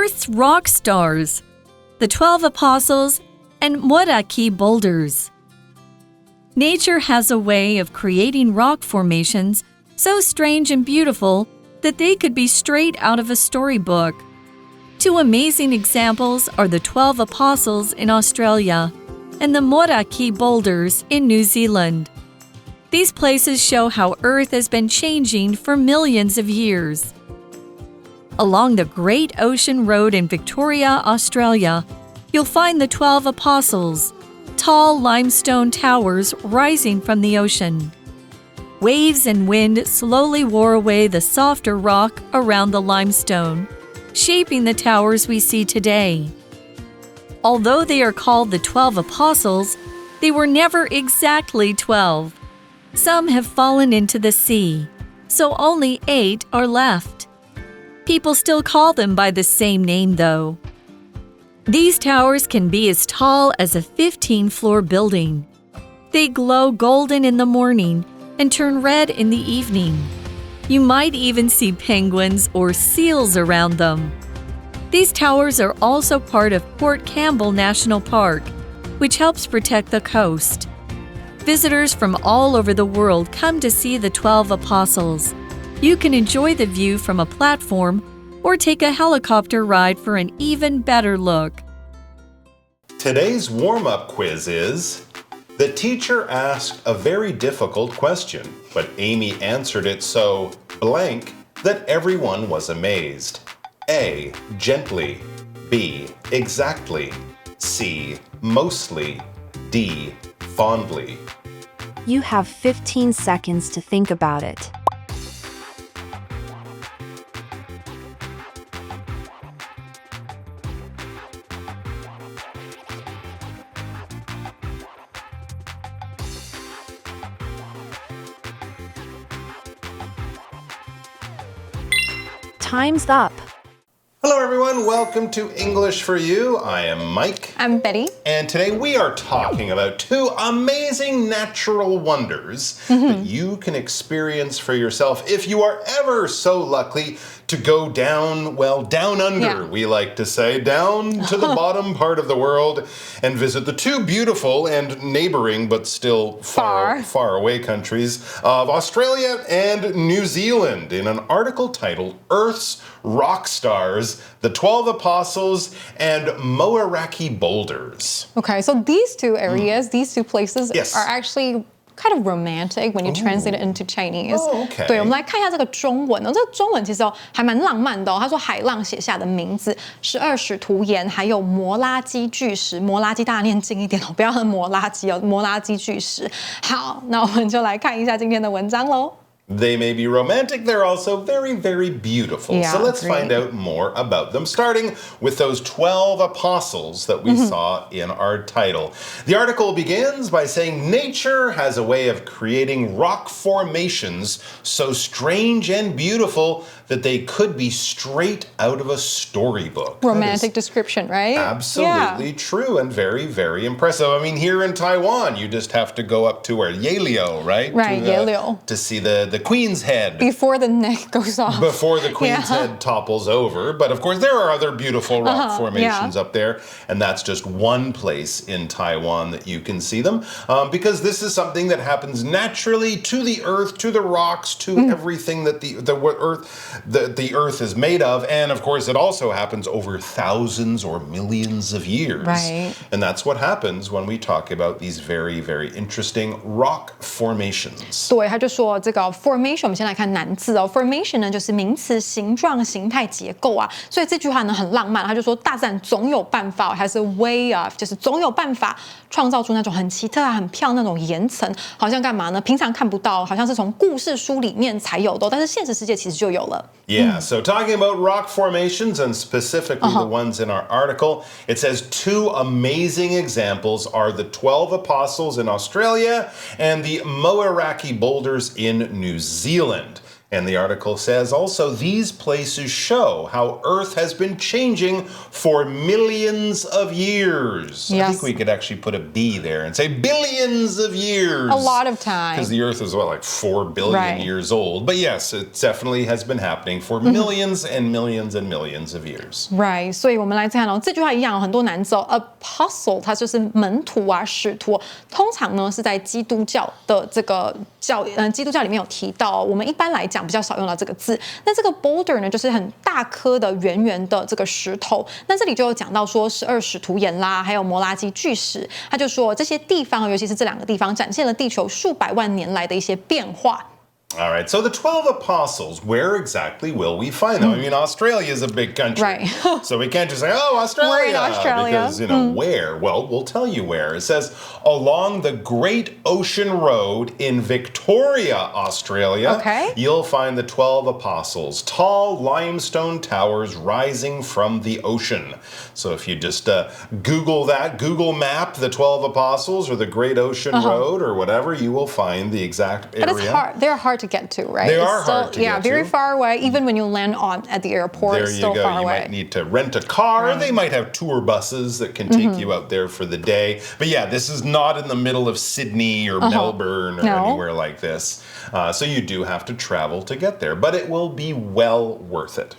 Earth's rock stars, the 12 apostles, and Moraki boulders. Nature has a way of creating rock formations so strange and beautiful that they could be straight out of a storybook. Two amazing examples are the 12 apostles in Australia and the Moraki boulders in New Zealand. These places show how Earth has been changing for millions of years. Along the Great Ocean Road in Victoria, Australia, you'll find the 12 apostles, tall limestone towers rising from the ocean. Waves and wind slowly wore away the softer rock around the limestone, shaping the towers we see today. Although they are called the 12 apostles, they were never exactly 12. Some have fallen into the sea, so only 8 are left. People still call them by the same name, though. These towers can be as tall as a 15-floor building. They glow golden in the morning and turn red in the evening. You might even see penguins or seals around them. These towers are also part of Port Campbell National Park, which helps protect the coast. Visitors from all over the world come to see the 12 apostles. You can enjoy the view from a platform or take a helicopter ride for an even better look. Today's warm-up quiz is: the teacher asked a very difficult question, but Amy answered it so blank that everyone was amazed. A. Gently. B. Exactly. C. Mostly. D. Fondly. You have 15 seconds to think about it. Time's up. Hello everyone, welcome to English for You. I am Mike. I'm Betty. And today we are talking about two amazing natural wonders that you can experience for yourself if you are ever so lucky to go down, well, down under, we like to say, down to the bottom part of the world and visit the two beautiful and neighboring but still far away countries of Australia and New Zealand in an article titled Earth's Rock Stars, the 12 Apostles, and Moraki Boulders. Okay, so these two areas, these two places Yes. are actually kind of romantic when you translate it into Chinese. Oh, okay. 对，我们来看一下这个中文哦，这个中文其实还蛮浪漫的哦。他说海浪写下的名字，十二使徒岩，还有摩拉基巨石。摩拉基大家念近一点哦，不要喝摩拉基哦，摩拉基巨石。好，那我们就来看一下今天的文章喽。They may be romantic, they're also very, very beautiful. Yeah, so let's great. find out more about them, starting with those 12 apostles that we saw in our title. The article begins by saying nature has a way of creating rock formations so strange and beautiful that they could be straight out of a storybook. Romantic description, right? Absolutely true and very, very impressive. I mean, here in Taiwan, you just have to go up to where Yelio, right? Right, Yelio. To see the queen's head. Before the neck goes off. Before the queen's head topples over. But of course, there are other beautiful rock formations up there. And that's just one place in Taiwan that you can see them. Because this is something that happens naturally to the earth, to the rocks, to everything that the earth is made of. And of course, it also happens over thousands or millions of years. Right. And that's what happens when we talk about these very, very interesting rock formations. 对，他就说这个 formation， 我们先来看难字哦。formation 呢就是名词形状、形态、结构啊，所以这句话呢很浪漫。他就说大自然总有办法，还是 way of， 就是总有办法创造出那种很奇特啊、很漂亮那种岩层，好像干嘛呢？平常看不到，好像是从故事书里面才有的，但是现实世界其实就有了。Yeah, so talking about rock formations and specifically the ones in our article, it says two amazing examples are the 12 apostles in Australia and the Moraki boulders in New Zealand. And the article says also, these places show how Earth has been changing for millions of years. Yes. I think we could actually put a B there and say billions of years. A lot of time. Because the Earth is, what, like 4 billion years old. But yes, it definitely has been happening for millions and millions and millions of years. Right. 所以我们来看哦，这句话一样有很多难字哦。Apostle 它就是门徒啊、使徒，通常呢是在基督教的这个基督教里面有提到哦，我们一般来讲比较少用到这个字。那这个 boulder 呢，就是很大颗的圆圆的这个石头。那这里就有讲到说12使徒岩啦，还有摩拉基巨石，他就说这些地方，尤其是这2个地方，展现了地球数百万年来的一些变化。All right, so the 12 apostles, where exactly will we find them? I mean, Australia is a big country. Right. So we can't just say, oh, Australia. We're in Australia. Because, where? Well, we'll tell you where. It says, along the Great Ocean Road in Victoria, Australia, Okay. you'll find the 12 apostles, tall limestone towers rising from the ocean. So if you just Google that, Google map the 12 apostles or the Great Ocean Road or whatever, you will find the exact area. But it's hard. They're hard to get to, right? They are hard to get to. Yeah, very far away. Even when you land at the airport, it's still far away. You might need to rent a car. Right. They might have tour buses that can take you out there for the day. But yeah, this is not in the middle of Sydney or Melbourne or anywhere like this. So you do have to travel to get there. But it will be well worth it.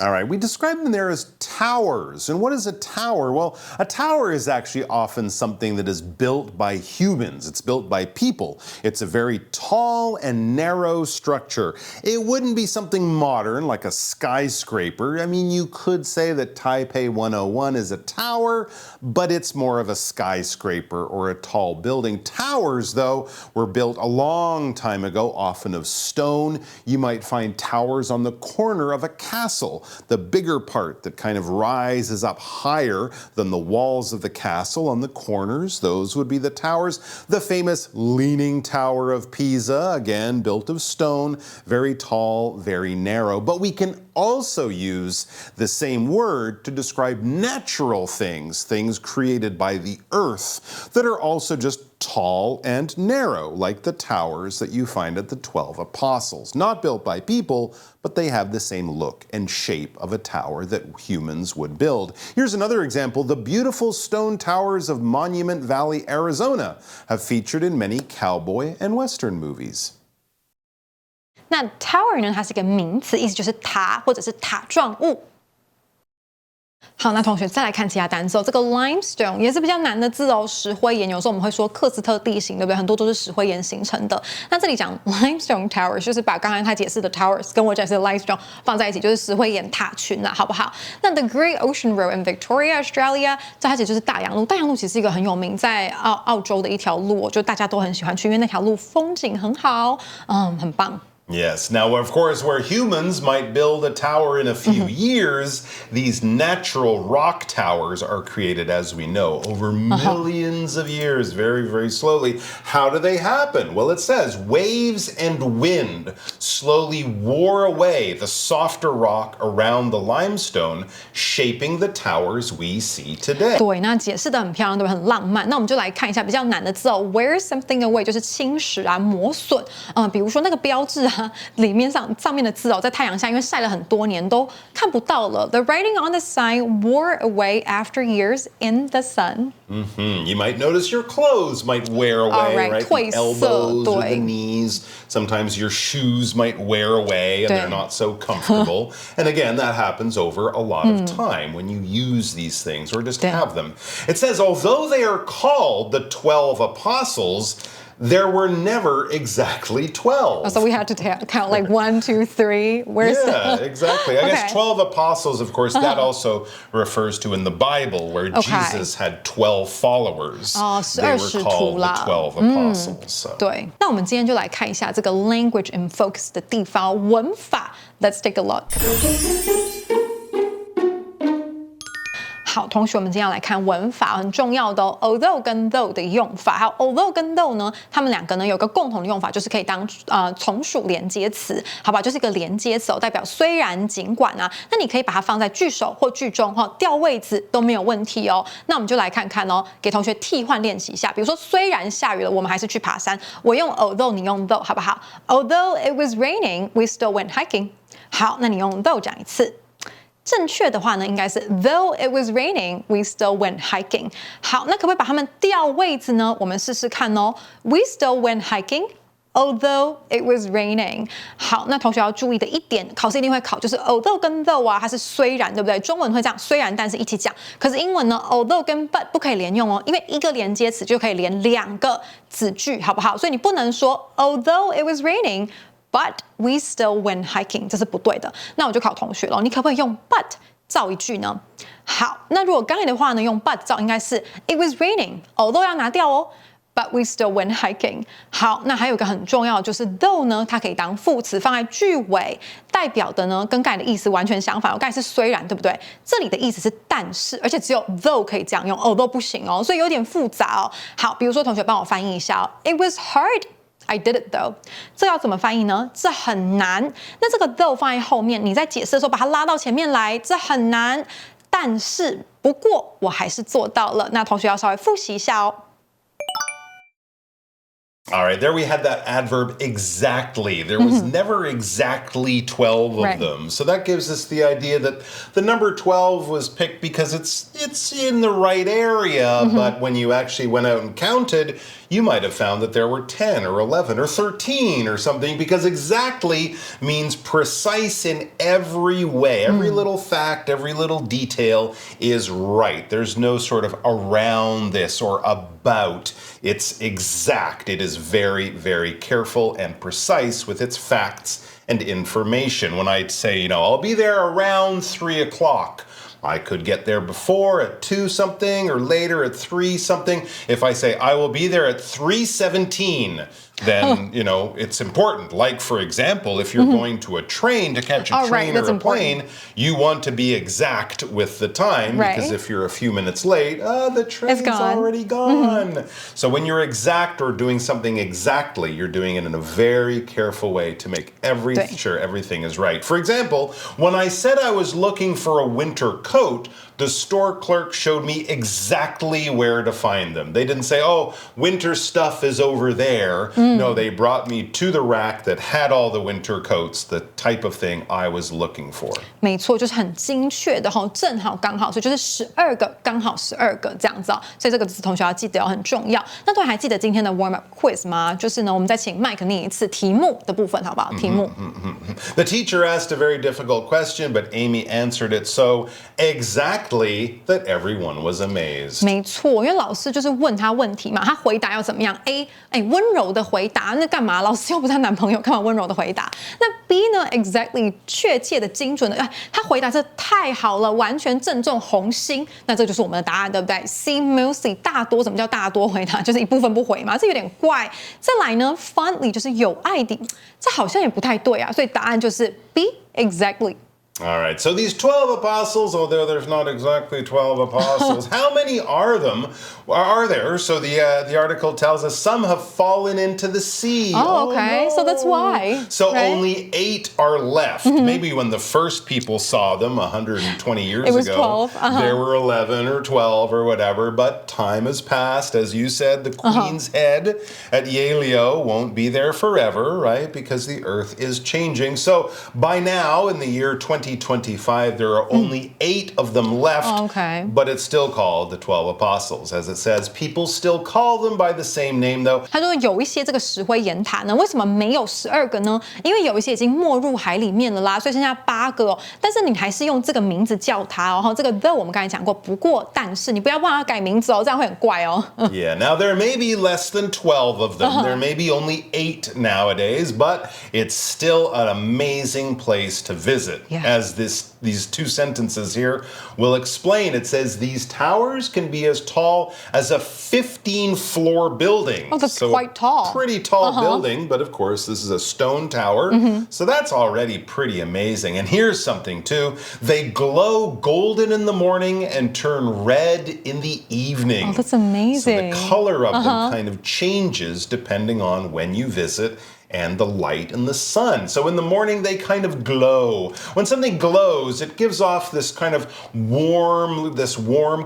All right, we describe them there as towers. And what is a tower? Well, a tower is actually often something that is built by humans. It's built by people. It's a very tall and narrow structure. It wouldn't be something modern like a skyscraper. I mean, you could say that Taipei 101 is a tower, but it's more of a skyscraper or a tall building. Towers, though, were built a long time ago, often of stone. You might find towers on the corner of a castle. The bigger part that kind of rises up higher than the walls of the castle on the corners, those would be the towers. The famous Leaning Tower of Pisa, again, built of stone, very tall, very narrow. But we can also use the same word to describe natural things, things created by the earth that are also just tall and narrow, like the towers that you find at the 12 apostles. Not built by people, but they have the same look and shape of a tower that humans would build. Here's another example. The beautiful stone towers of Monument Valley, Arizona, have featured in many cowboy and western movies. 那 tower 呢，它是一个名词，意思就是塔或者是塔状物。好，那同学再来看其他单词哦。这个 limestone 也是比较难的字哦，石灰岩。有时候我们会说喀斯特地形，对不对？很多都是石灰岩形成的。那这里讲 limestone towers， 就是把刚才他解释的 towers 跟我解释的 limestone 放在一起，就是石灰岩塔群啦，好不好？那 the Great Ocean Road in Victoria, Australia， 这它其实就是大洋路。大洋路其实是一个很有名，在澳洲的一条路，就大家都很喜欢去，因为那条路风景很好，很棒。Yes. Now, of course, where humans might build a tower in a few years, these natural rock towers are created, as we know, over millions of years, very, very slowly. How do they happen? Well, it says waves and wind slowly wore away the softer rock around the limestone, shaping the towers we see today. 对，那解释得很漂亮，对不对？很浪漫。那我们就来看一下比较难的字哦。Wear something away 就是侵蚀啊、磨损。比如说那个标志啊。里面上面的字哦，在太阳下，因为晒了很多年都看不到了。The writing on the sign wore away after years in the sun. You might notice your clothes might wear away, right? The elbows or the knees. Sometimes your shoes might wear away and they're not so comfortable. And again, that happens over a lot of time when you use these things or just have them. It says, although they are called the 12 apostles, there were never exactly 12. So we had to count like 1, 2, 3. Exactly. I guess 12 apostles, of course, that also refers to in the Bible where Jesus had 12 followers. They were called the 12 apostles. 对，那我们今天就来看一下这个 language in focus 的地方，文法。Let's take a look. 好，同学，我们今天要来看文法很重要的although 跟 though 的用法。还有 although 跟 though 呢，它们两个呢有个共同的用法，就是可以当从属连接词，好吧？就是一个连接词代表虽然、尽管啊。那你可以把它放在句首或句中调位置都没有问题哦。那我们就来看看哦，给同学替换练习一下。比如说，虽然下雨了，我们还是去爬山。我用 although， 你用 though， 好不好 ？Although it was raining, we still went hiking。好，那你用 though 讲一次。正确的话呢，应该是 Though it was raining, we still went hiking。好，那可不可以把它们调位置呢？我们试试看哦。We still went hiking, although it was raining。好，那同学要注意的一点，考试一定会考，就是 although 跟 though 啊，它是虽然，对不对？中文会这样，虽然但是一起讲。可是英文呢 ，although 跟 but 不可以连用哦，因为一个连接词就可以连两个子句，好不好？所以你不能说 although it was raining。But we still went hiking， 这是不对的。那我就考同学了，你可不可以用 but 造一句呢？好，那如果刚才的话呢，用 but 造应该是 It was raining，although 要拿掉哦。But we still went hiking。好，那还有一个很重要的就是 though 呢，它可以当副词放在句尾，代表的呢跟刚才的意思完全相反。我刚才是虽然，对不对？这里的意思是但是，而且只有 though 可以这样用 ，although 不行哦，所以有点复杂哦。好，比如说同学帮我翻译一下哦 ，It was hard。I did it though， 这要怎么翻译呢？这很难。那这个 though 放在后面，你在解释的时候把它拉到前面来，这很难。但是，不过我还是做到了。那同学要稍微复习一下哦。All right, there we had that adverb exactly. There was never exactly 12 of them. So that gives us the idea that the number 12 was picked because it's in the right area, but when you actually went out and counted, you might have found that there were 10 or 11 or 13 or something, because exactly means precise in every way. Every little fact, every little detail is right. There's no sort of around this or about. It's exact. It is very, very careful and precise with its facts and information. When I say, I'll be there around 3 o'clock, I could get there before at 2 something or later at 3 something. If I say I will be there at 3:17, then, it's important. Like, for example, if you're going to a train to catch a train or a plane, you want to be exact with the time, because if you're a few minutes late, the train's already gone. So when you're exact or doing something exactly, you're doing it in a very careful way to make sure everything is right. For example, when I said I was looking for a winter coat, the store clerk showed me exactly where to find them. They didn't say, winter stuff is over there. No, they brought me to the rack that had all the winter coats, the type of thing I was looking for. 没错，就是很精确的正好刚好，所以就是12个，刚好12个这样子哦。所以这个字同学要记得很重要。那同学还记得今天的 warm up quiz 吗？就是呢，我们再请 Mike 念一次题目的部分，好不好？题目。The teacher asked a very difficult question, but Amy answered it so exactly that everyone was amazed. 没错，因为老师就是问他问题嘛，他回答要怎么样 ？A， 温柔的回答，那干嘛？老师又不是她男朋友，干嘛温柔的回答？那 B 呢 ？Exactly， 确切的、精准的，他回答这太好了，完全正中红心。那这就是我们的答案，对不对 ？C，mostly 大多，什么叫大多回答？就是一部分不回嘛，这有点怪。再来呢 ，fondly 就是有爱的，这好像也不太对啊，所以答案就是 B，exactly。All right, so these 12 apostles, although there's not exactly 12 apostles, how many are there? So the article tells us some have fallen into the sea. Oh, okay. No. So that's why. So only 8 are left. Maybe when the first people saw them 120 years ago, 12. There were 11 or 12 or whatever, but time has passed. As you said, the Queen's head at Yaleo won't be there forever, right? Because the Earth is changing. So by now, in the year 2025, there are only 8 of them left, but it's still called the 12 Apostles. As it says, people still call them by the same name, though. 他说有一些这个石灰岩塔呢，为什么没有12个呢？因为有一些已经没入海里面了啦，所以剩下8个哦。但是你还是用这个名字叫它哦。这个 the 我们刚才讲过，不过但是你不要帮它改名字哦，这样会很怪哦。Yeah, now there may be less than 12 of them. There may be only 8 nowadays, but it's still an amazing place to visit. Yeah. has these two sentences here. We'll explain. It says these towers can be as tall as a 15-floor building. Oh, that's quite tall. Pretty tall building, but of course this is a stone tower. So that's already pretty amazing. And here's something too. They glow golden in the morning and turn red in the evening. Oh, that's amazing. So the color of them kind of changes depending on when you visit and the light and the sun. So in the morning, they kind of glow. When something glows, it gives off this kind of warm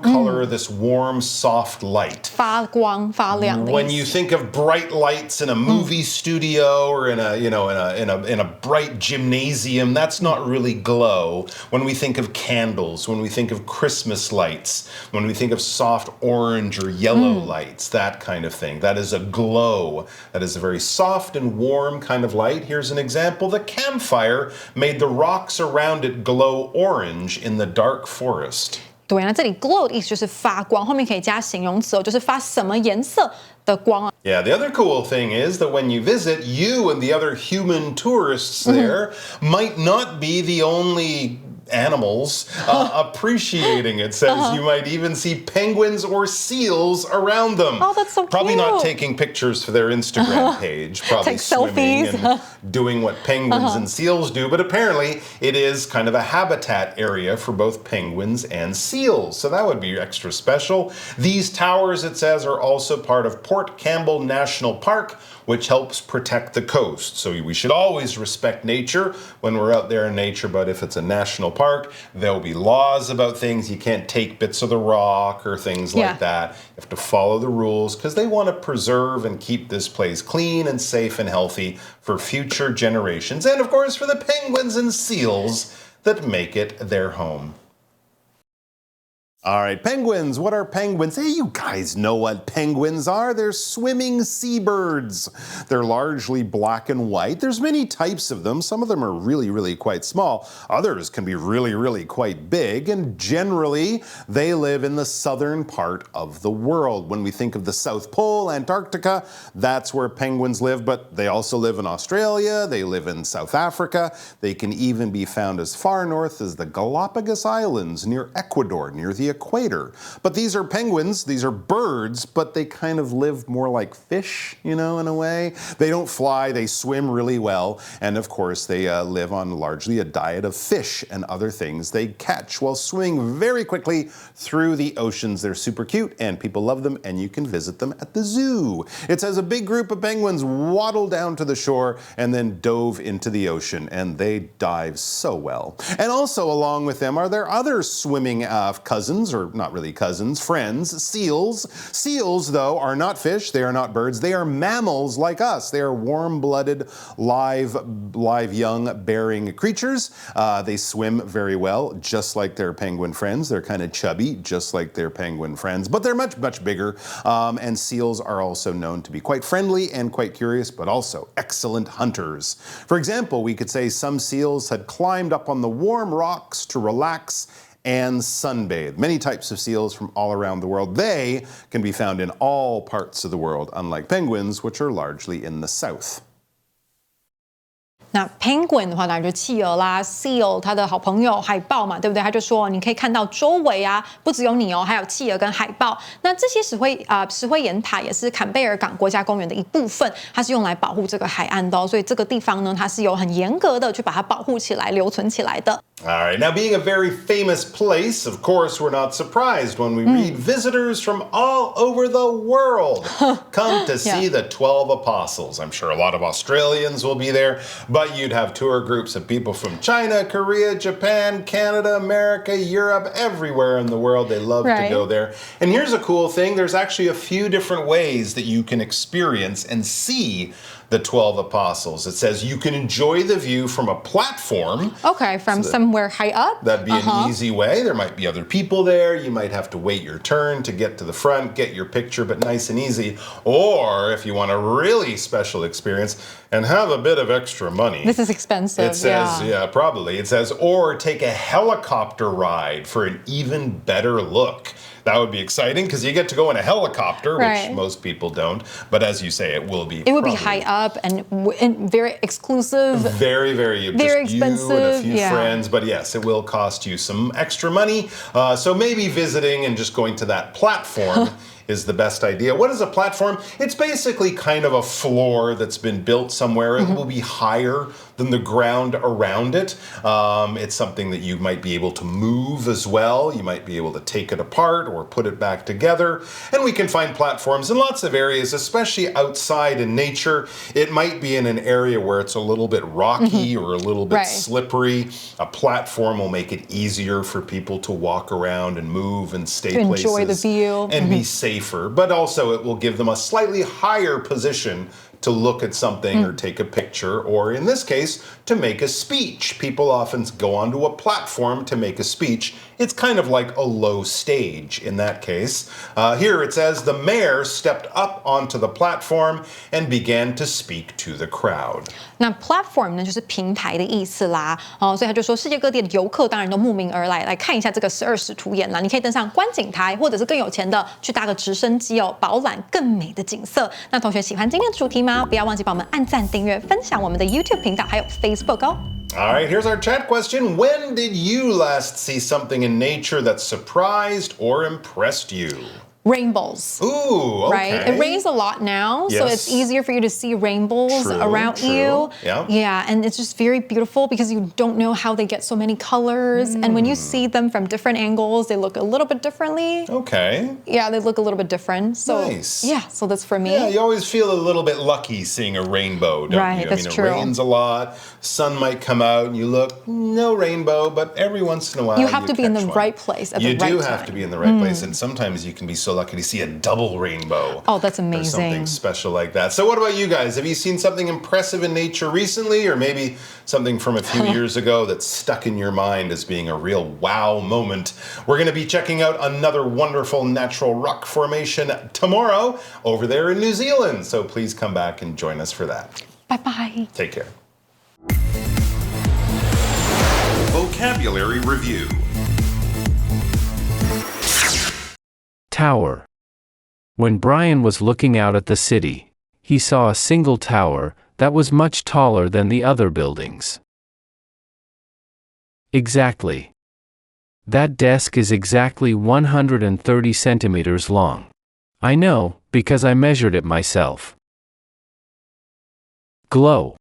color, this warm, soft light. 发光发亮的意思。 When you think of bright lights in a movie studio or in a bright gymnasium, that's not really glow. When we think of candles, when we think of Christmas lights, when we think of soft orange or yellow lights, that kind of thing, that is a glow. That is a very soft and warm kind of light. Here's an example. The campfire made the rocks around it glow orange in the dark forest. 对，那这里 glow 的意思就是发光，后面可以加形容词哦，就是发什么颜色的光啊。 Yeah, the other cool thing is that when you visit, you and the other human tourists there might not be the only animals appreciating it. Says you might even see penguins or seals around them. Oh, that's so Probably cute. not taking pictures for their Instagram page. Probably Take swimming selfies. and doing what penguins and seals do. But apparently it is kind of a habitat area for both penguins and seals. So that would be extra special. These towers, it says, are also part of Port Campbell National Park, which helps protect the coast. So we should always respect nature when we're out there in nature, but if it's a national park, there'll be laws about things. You can't take bits of the rock or things like that. You have to follow the rules because they want to preserve and keep this place clean and safe and healthy for future generations. And of course, for the penguins and seals that make it their home. All right, penguins. What are penguins? Hey, you guys know what penguins are. They're swimming seabirds. They're largely black and white. There's many types of them. Some of them are really, really quite small. Others can be really, really quite big. And generally, they live in the southern part of the world. When we think of the South Pole, Antarctica, that's where penguins live. But they also live in Australia. They live in South Africa. They can even be found as far north as the Galapagos Islands near Ecuador, near the equator. But these are penguins, these are birds, but they kind of live more like fish, you know, in a way. They don't fly, they swim really well, and of course they live on largely a diet of fish and other things they catch while swimming very quickly through the oceans. They're super cute and people love them, and you can visit them at the zoo. It says a big group of penguins waddled down to the shore and then dove into the ocean, and they dive so well. And also along with them are their other swimming cousins, or not really cousins, friends, seals. Seals, though, are not fish, they are not birds, they are mammals like us. They are warm-blooded, live young-bearing creatures. They swim very well, just like their penguin friends. They're kind of chubby, just like their penguin friends, but they're much, much bigger. And seals are also known to be quite friendly and quite curious, but also excellent hunters. For example, we could say some seals had climbed up on the warm rocks to relax and sunbathe. Many types of seals from all around the world. They can be found in all parts of the world, unlike penguins, which are largely in the south. 那 penguin 的话，当然就企鹅啦 ，seal 它的好朋友海豹嘛，对不对？他就说，你可以看到周围啊，不只有你哦，还有企鹅跟海豹。那这些石灰岩塔也是坎贝尔港国家公园的一部分，它是用来保护这个海岸的哦，所以这个地方呢，它是有很严格的去把它保护起来、留存起来的。All right, now being a very famous place, of course, we're not surprised when we read visitors from all over the world come to see the 12 apostles. I'm sure a lot of Australians will be there, but you'd have tour groups of people from China, Korea, Japan, Canada, America, Europe, everywhere in the world. They love to go there. And here's a cool thing. There's actually a few different ways that you can experience and see the 12 apostles. It says you can enjoy the view from a platform. Okay, from somewhere high up. That'd be an easy way. There might be other people there. You might have to wait your turn to get to the front, get your picture, but nice and easy. Or if you want a really special experience and have a bit of extra money. This is expensive. It says, probably. It says, or take a helicopter ride for an even better look. That would be exciting because you get to go in a helicopter, Right. which most people don't. But as you say, it will be. It would be high up and very exclusive. Very, very expensive. You and a few Yeah. friends. But yes, it will cost you some extra money. So maybe visiting and just going to that platform is the best idea. What is a platform? It's basically kind of a floor that's been built somewhere. It will be higher than the ground around it. It's something that you might be able to move as well. You might be able to take it apart or put it back together. And we can find platforms in lots of areas, especially outside in nature. It might be in an area where it's a little bit rocky or a little bit slippery. A platform will make it easier for people to walk around and move and stay to places. enjoy the view. And be safer. But also it will give them a slightly higher position to look at something or take a picture, or in this case, to make a speech. People often go onto a platform to make a speech. It's kind of like a low stage in that case. Here it says, the mayor stepped up onto the platform and began to speak to the crowd. 那 platform 呢，就是平台的意思啦。所以他就说，世界各地的游客当然都慕名而来，来看一下这个12使徒岩啦。你可以登上观景台，或者是更有钱的去搭个直升机饱览更美的景色。那同学喜欢今天的主题吗？不要忘记帮我们按赞、订阅、分享我们的 YouTube 频道，还有 Facebook 哦。All right, here's our chat question. When did you last see something in nature that surprised or impressed you? Rainbows. Ooh, okay. Right? It rains a lot now, so it's easier for you to see rainbows around you. Yeah, and it's just very beautiful because you don't know how they get so many colors. And when you see them from different angles, they look a little bit differently. Okay. Yeah, they look a little bit different. So, nice. Yeah, so that's for me. Yeah, you always feel a little bit lucky seeing a rainbow, don't right, you? That's true. It rains a lot, sun might come out, and you look, no rainbow, but every once in a while you have to be in the one. right place at the right time. You do have to be in the right place, and sometimes you can be so lucky to see a double rainbow. Oh, that's amazing. Or something special like that. So what about you guys? Have you seen something impressive in nature recently, or maybe something from a few years ago that's stuck in your mind as being a real wow moment? We're going to be checking out another wonderful natural rock formation tomorrow over there in New Zealand. So please come back and join us for that. Bye-bye. Take care. Vocabulary Review. Tower. When Brian was looking out at the city, he saw a single tower that was much taller than the other buildings. Exactly. That desk is exactly 130 centimeters long. I know, because I measured it myself. Glow.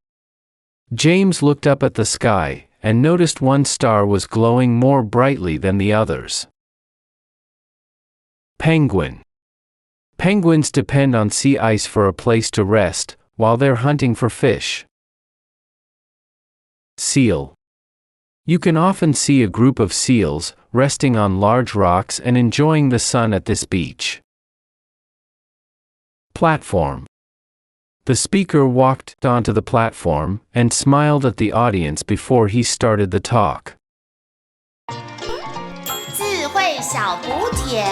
James looked up at the sky and noticed one star was glowing more brightly than the others. Penguin. Penguins depend on sea ice for a place to rest while they're hunting for fish. Seal. You can often see a group of seals resting on large rocks and enjoying the sun at this beach. Platform. The speaker walked onto the platform and smiled at the audience before he started the talk. 字汇小补帖。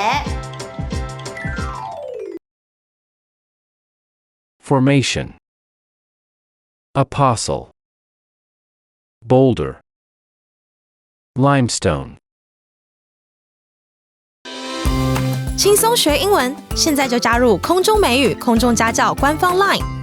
Formation. Apostle. Boulder. Limestone. 轻松学英文，现在就加入空中美语空中家教官方 LINE。